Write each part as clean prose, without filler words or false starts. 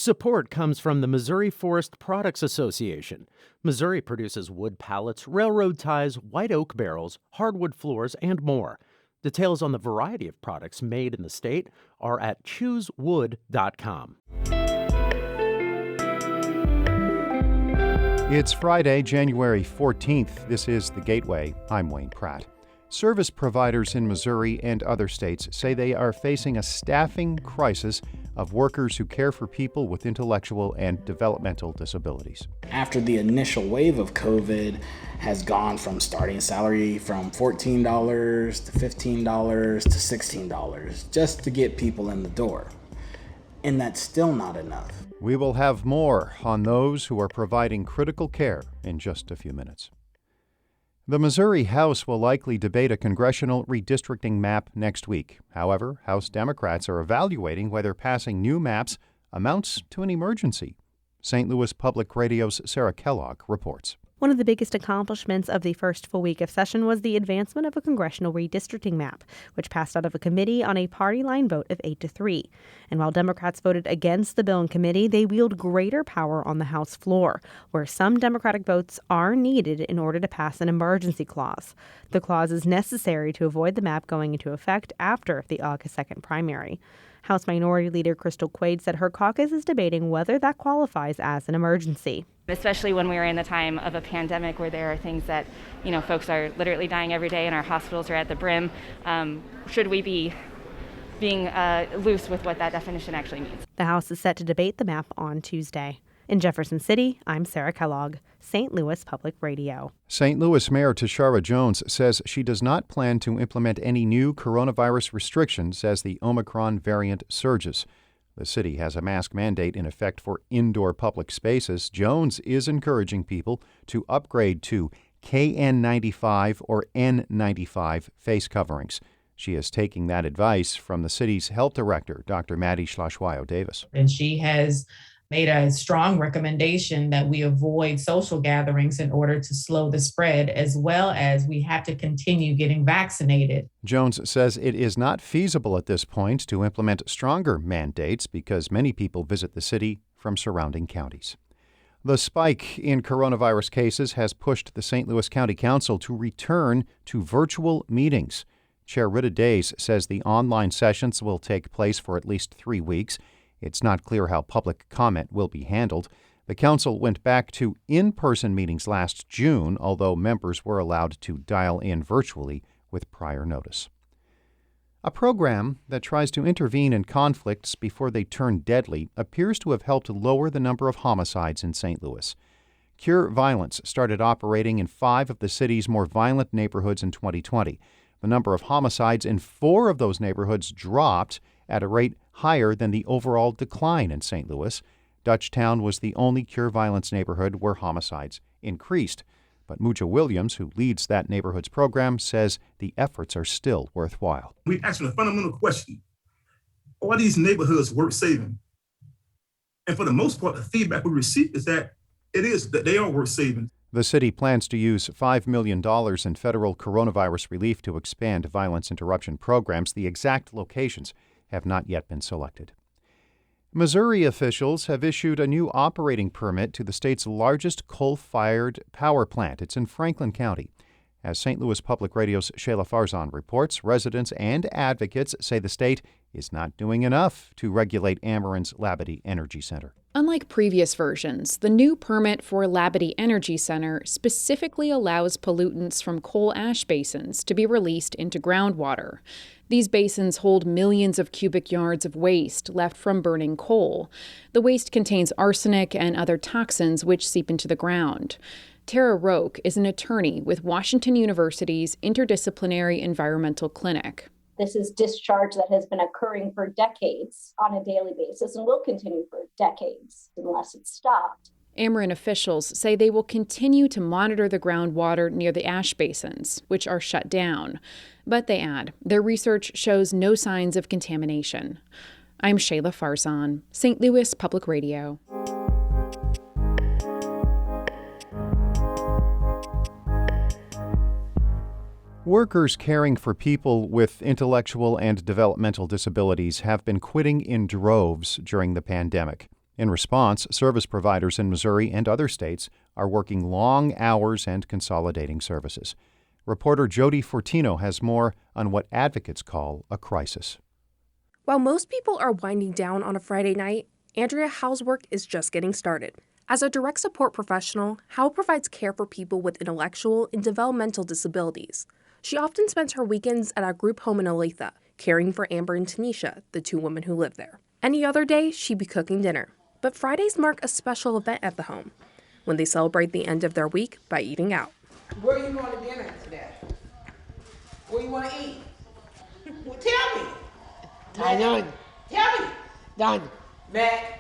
Support comes from the Missouri Forest Products Association. Missouri produces wood pallets, railroad ties, white oak barrels, hardwood floors, and more. Details on the variety of products made in the state are at choosewood.com. It's Friday, January 14th. This is The Gateway. I'm Wayne Pratt. Service providers in Missouri and other states say they are facing a staffing crisis of workers who care for people with intellectual and developmental disabilities. After the initial wave of COVID has gone from starting salary from $14 to $15 to $16 just to get people in the door. And that's still not enough. We will have more on those who are providing critical care in just a few minutes. The Missouri House will likely debate a congressional redistricting map next week. However, House Democrats are evaluating whether passing new maps amounts to an emergency. St. Louis Public Radio's Sarah Kellogg reports. One of the biggest accomplishments of the first full week of session was the advancement of a congressional redistricting map, which passed out of a committee on a party line vote of 8-3. And while Democrats voted against the bill in committee, they wield greater power on the House floor, where some Democratic votes are needed in order to pass an emergency clause. The clause is necessary to avoid the map going into effect after the August 2nd primary. House Minority Leader Crystal Quaid said her caucus is debating whether that qualifies as an emergency. Especially when we are in the time of a pandemic where there are things that, folks are literally dying every day and our hospitals are at the brim. Should we be being loose with what that definition actually means? The House is set to debate the map on Tuesday. In Jefferson City, I'm Sarah Kellogg, St. Louis Public Radio. St. Louis Mayor Tashara Jones says she does not plan to implement any new coronavirus restrictions as the Omicron variant surges. The city has a mask mandate in effect for indoor public spaces. Jones is encouraging people to upgrade to KN95 or N95 face coverings. She is taking that advice from the city's health director, Dr. Maddie Schlashwayo-Davis. And she has made a strong recommendation that we avoid social gatherings in order to slow the spread, as well as we have to continue getting vaccinated. Jones says it is not feasible at this point to implement stronger mandates because many people visit the city from surrounding counties. The spike in coronavirus cases has pushed the St. Louis County Council to return to virtual meetings. Chair Rita Days says the online sessions will take place for at least 3 weeks. It's not clear how public comment will be handled. The council went back to in-person meetings last June, although members were allowed to dial in virtually with prior notice. A program that tries to intervene in conflicts before they turn deadly appears to have helped lower the number of homicides in St. Louis. Cure Violence started operating in 5 of the city's more violent neighborhoods in 2020. The number of homicides in 4 of those neighborhoods dropped at a rate higher than the overall decline in St. Louis. Dutchtown was the only Cure Violence neighborhood where homicides increased. But Muja Williams, who leads that neighborhood's program, says the efforts are still worthwhile. We asked a fundamental question. Are these neighborhoods worth saving? And for the most part, the feedback we receive is that they are worth saving. The city plans to use $5 million in federal coronavirus relief to expand violence interruption programs. The exact locations have not yet been selected. Missouri officials have issued a new operating permit to the state's largest coal-fired power plant. It's in Franklin County. As St. Louis Public Radio's Shayla Farzan reports, residents and advocates say the state is not doing enough to regulate Ameren's Labadie Energy Center. Unlike previous versions, the new permit for Labadie Energy Center specifically allows pollutants from coal ash basins to be released into groundwater. These basins hold millions of cubic yards of waste left from burning coal. The waste contains arsenic and other toxins which seep into the ground. Tara Roque is an attorney with Washington University's Interdisciplinary Environmental Clinic. This is discharge that has been occurring for decades on a daily basis and will continue for decades unless it's stopped. Ameren officials say they will continue to monitor the groundwater near the ash basins, which are shut down. But they add, their research shows no signs of contamination. I'm Shayla Farzan, St. Louis Public Radio. Workers caring for people with intellectual and developmental disabilities have been quitting in droves during the pandemic. In response, service providers in Missouri and other states are working long hours and consolidating services. Reporter Jody Fortino has more on what advocates call a crisis. While most people are winding down on a Friday night, Andrea Howe's work is just getting started. As a direct support professional, Howe provides care for people with intellectual and developmental disabilities. She often spends her weekends at a group home in Olathe, caring for Amber and Tanisha, the two women who live there. Any other day, she'd be cooking dinner. But Fridays mark a special event at the home, when they celebrate the end of their week by eating out. Where are you going to dinner today? Where you want to eat? Well, tell me. Done. Tell me. Done. Mac.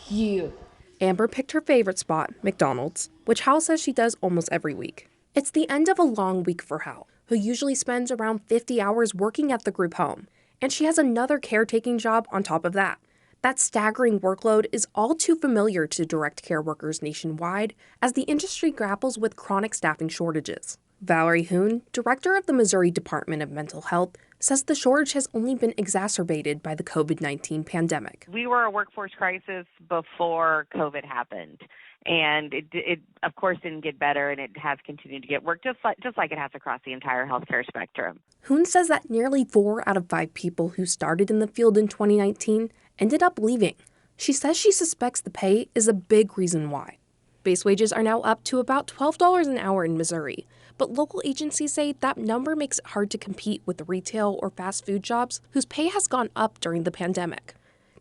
You. Amber picked her favorite spot, McDonald's, which Hal says she does almost every week. It's the end of a long week for Hal, who usually spends around 50 hours working at the group home, and she has another caretaking job on top of that. That staggering workload is all too familiar to direct care workers nationwide as the industry grapples with chronic staffing shortages. Valerie Hoon, director of the Missouri Department of Mental Health, says the shortage has only been exacerbated by the COVID-19 pandemic. We were a workforce crisis before COVID happened, and it of course didn't get better, and it has continued to get worse, just like it has across the entire healthcare spectrum. Hoon says that nearly 4 out of 5 people who started in the field in 2019 ended up leaving. She says she suspects the pay is a big reason why. Base wages are now up to about $12 an hour in Missouri, but local agencies say that number makes it hard to compete with the retail or fast food jobs whose pay has gone up during the pandemic.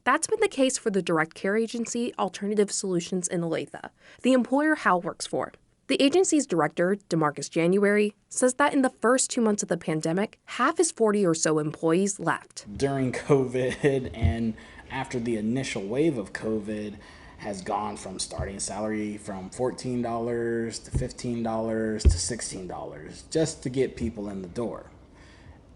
That's been the case for the direct care agency Alternative Solutions in Olathe, the employer Hal works for. The agency's director, DeMarcus January, says that in the first 2 months of the pandemic, half his 40 or so employees left. During COVID and after the initial wave of COVID has gone from starting salary from $14 to $15 to $16 just to get people in the door.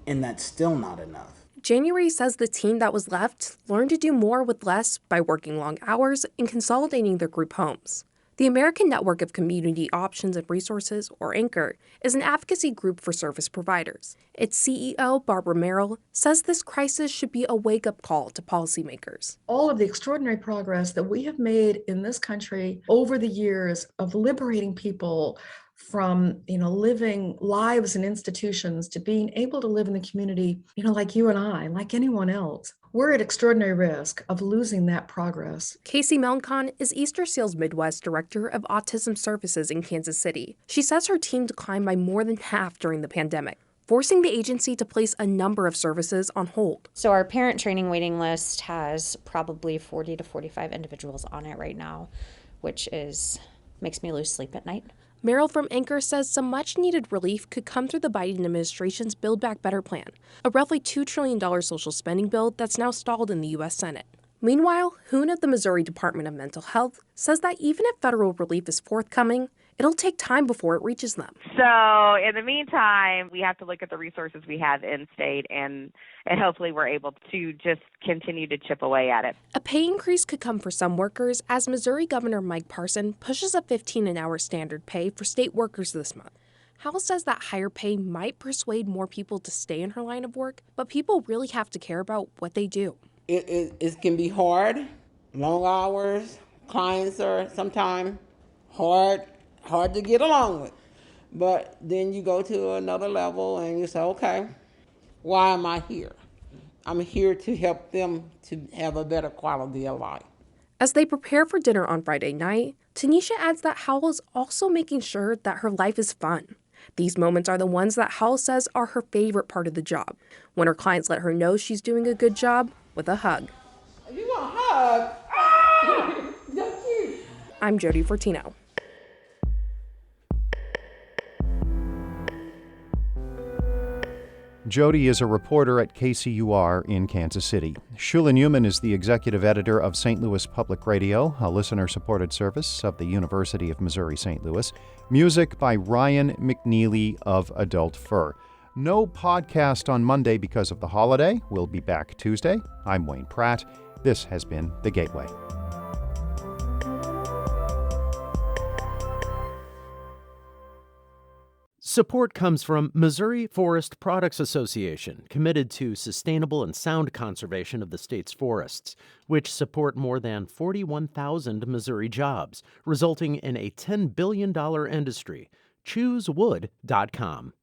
And that's still not enough. January says the team that was left learned to do more with less by working long hours and consolidating their group homes. The American Network of Community Options and Resources, or ANCHOR, is an advocacy group for service providers. Its CEO, Barbara Merrill, says this crisis should be a wake-up call to policymakers. All of the extraordinary progress that we have made in this country over the years of liberating people from, living lives in institutions to being able to live in the community, like you and I, like anyone else. We're at extraordinary risk of losing that progress. Casey Melncon is Easter Seal's Midwest Director of Autism Services in Kansas City. She says her team declined by more than half during the pandemic, forcing the agency to place a number of services on hold. So our parent training waiting list has probably 40 to 45 individuals on it right now, which makes me lose sleep at night. Merrill from Anchor says some much-needed relief could come through the Biden administration's Build Back Better plan, a roughly $2 trillion social spending bill that's now stalled in the U.S. Senate. Meanwhile, Hoon of the Missouri Department of Mental Health says that even if federal relief is forthcoming, it'll take time before it reaches them. So in the meantime, we have to look at the resources we have in state, and hopefully we're able to just continue to chip away at it. A pay increase could come for some workers as Missouri Governor Mike Parson pushes a $15 an hour standard pay for state workers this month. Howell says that higher pay might persuade more people to stay in her line of work, but people really have to care about what they do. It can be hard, long hours. Clients are sometimes hard to get along with. But then you go to another level and you say, okay, why am I here? I'm here to help them to have a better quality of life. As they prepare for dinner on Friday night, Tanisha adds that Howell is also making sure that her life is fun. These moments are the ones that Howell says are her favorite part of the job, when her clients let her know she's doing a good job with a hug. You want a hug? Ah! That's cute. I'm Jody Fortino. Jody is a reporter at KCUR in Kansas City. Shula Newman is the executive editor of St. Louis Public Radio, a listener-supported service of the University of Missouri-St. Louis. Music by Ryan McNeely of Adult Fur. No podcast on Monday because of the holiday. We'll be back Tuesday. I'm Wayne Pratt. This has been The Gateway. Support comes from Missouri Forest Products Association, committed to sustainable and sound conservation of the state's forests, which support more than 41,000 Missouri jobs, resulting in a $10 billion industry. ChooseWood.com.